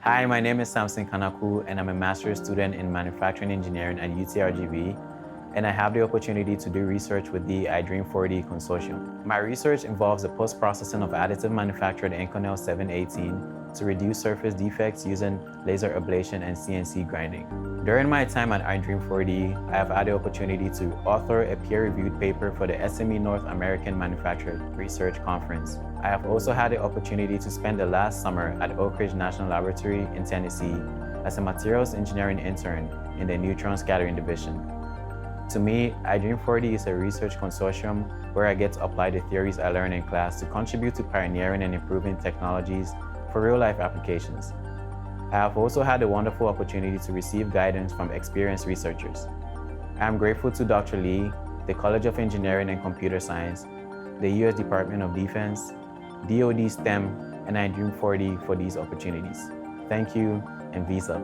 Hi, my name is Sampson Canacoo, and I'm a master's student in manufacturing engineering at UTRGV, and I have the opportunity to do research with the iDream4D Consortium. My research involves the post-processing of additive manufactured Inconel 718 to reduce surface defects using laser ablation and CNC grinding. During my time at iDream4D, I have had the opportunity to author a peer-reviewed paper for the SME North American Manufactured Research Conference. I have also had the opportunity to spend the last summer at Oak Ridge National Laboratory in Tennessee as a materials engineering intern in the neutron scattering division. To me, iDream4D is a research consortium where I get to apply the theories I learned in class to contribute to pioneering and improving technologies for real-life applications. I have also had the wonderful opportunity to receive guidance from experienced researchers. I am grateful to Dr. Lee, the College of Engineering and Computer Science, the U.S. Department of Defense, DoD STEM, and iDream4D for these opportunities. Thank you, and Visa.